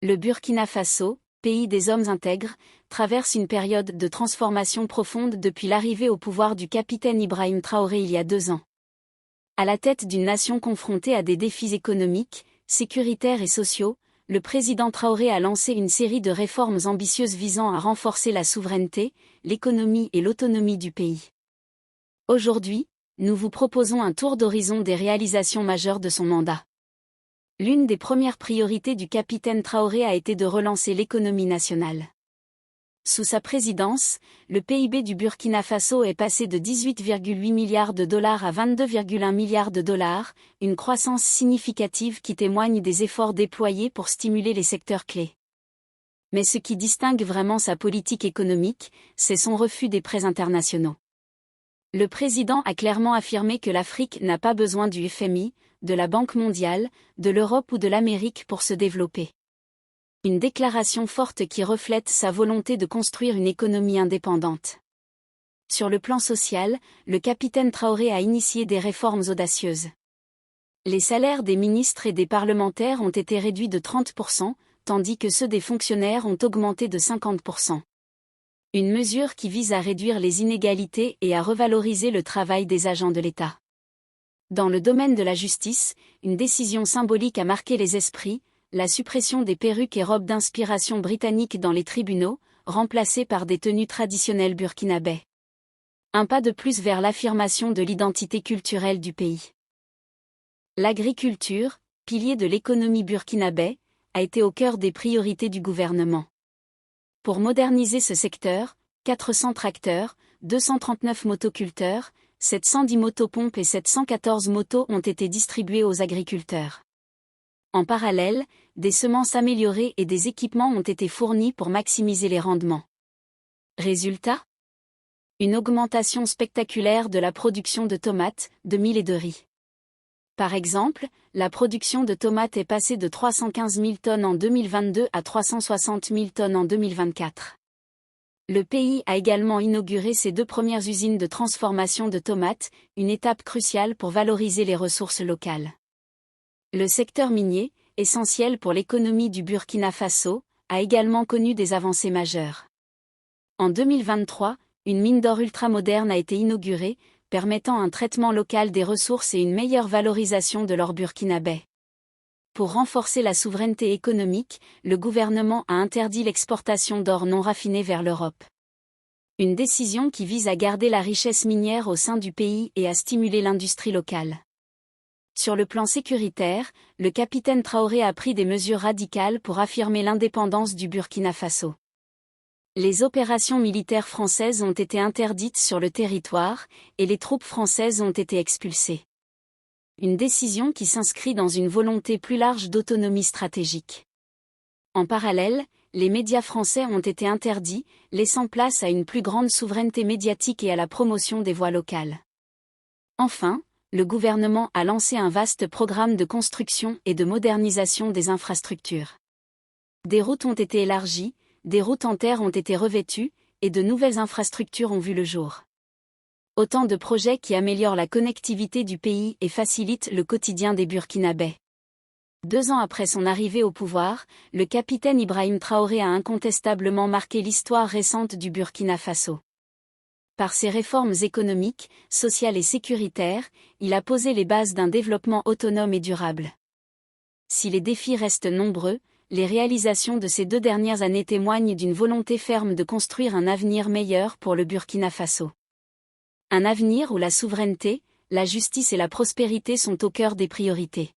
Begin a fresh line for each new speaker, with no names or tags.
Le Burkina Faso, pays des hommes intègres, traverse une période de transformation profonde depuis l'arrivée au pouvoir du capitaine Ibrahim Traoré il y a 2 ans. À la tête d'une nation confrontée à des défis économiques, sécuritaires et sociaux, le président Traoré a lancé une série de réformes ambitieuses visant à renforcer la souveraineté, l'économie et l'autonomie du pays. Aujourd'hui, nous vous proposons un tour d'horizon des réalisations majeures de son mandat. L'une des premières priorités du capitaine Traoré a été de relancer l'économie nationale. Sous sa présidence, le PIB du Burkina Faso est passé de 18,8 milliards de dollars à 22,1 milliards de dollars, une croissance significative qui témoigne des efforts déployés pour stimuler les secteurs clés. Mais ce qui distingue vraiment sa politique économique, c'est son refus des prêts internationaux. Le président a clairement affirmé que l'Afrique n'a pas besoin du FMI, de la Banque mondiale, de l'Europe ou de l'Amérique pour se développer. Une déclaration forte qui reflète sa volonté de construire une économie indépendante. Sur le plan social, le capitaine Traoré a initié des réformes audacieuses. Les salaires des ministres et des parlementaires ont été réduits de 30%, tandis que ceux des fonctionnaires ont augmenté de 50%. Une mesure qui vise à réduire les inégalités et à revaloriser le travail des agents de l'État. Dans le domaine de la justice, une décision symbolique a marqué les esprits, la suppression des perruques et robes d'inspiration britannique dans les tribunaux, remplacées par des tenues traditionnelles burkinabais. Un pas de plus vers l'affirmation de l'identité culturelle du pays. L'agriculture, pilier de l'économie burkinabé, a été au cœur des priorités du gouvernement. Pour moderniser ce secteur, 400 tracteurs, 239 motoculteurs, 710 motopompes et 714 motos ont été distribués aux agriculteurs. En parallèle, des semences améliorées et des équipements ont été fournis pour maximiser les rendements. Résultat ? Une augmentation spectaculaire de la production de tomates, de mil et de riz. Par exemple, la production de tomates est passée de 315 000 tonnes en 2022 à 360 000 tonnes en 2024. Le pays a également inauguré ses 2 premières usines de transformation de tomates, une étape cruciale pour valoriser les ressources locales. Le secteur minier, essentiel pour l'économie du Burkina Faso, a également connu des avancées majeures. En 2023, une mine d'or ultramoderne a été inaugurée, permettant un traitement local des ressources et une meilleure valorisation de l'or burkinabé. Pour renforcer la souveraineté économique, le gouvernement a interdit l'exportation d'or non raffiné vers l'Europe. Une décision qui vise à garder la richesse minière au sein du pays et à stimuler l'industrie locale. Sur le plan sécuritaire, le capitaine Traoré a pris des mesures radicales pour affirmer l'indépendance du Burkina Faso. Les opérations militaires françaises ont été interdites sur le territoire, et les troupes françaises ont été expulsées. Une décision qui s'inscrit dans une volonté plus large d'autonomie stratégique. En parallèle, les médias français ont été interdits, laissant place à une plus grande souveraineté médiatique et à la promotion des voix locales. Enfin, le gouvernement a lancé un vaste programme de construction et de modernisation des infrastructures. Des routes ont été élargies, des routes en terre ont été revêtues, et de nouvelles infrastructures ont vu le jour. Autant de projets qui améliorent la connectivité du pays et facilitent le quotidien des Burkinabés. 2 ans après son arrivée au pouvoir, le capitaine Ibrahim Traoré a incontestablement marqué l'histoire récente du Burkina Faso. Par ses réformes économiques, sociales et sécuritaires, il a posé les bases d'un développement autonome et durable. Si les défis restent nombreux, les réalisations de ces 2 dernières années témoignent d'une volonté ferme de construire un avenir meilleur pour le Burkina Faso. Un avenir où la souveraineté, la justice et la prospérité sont au cœur des priorités.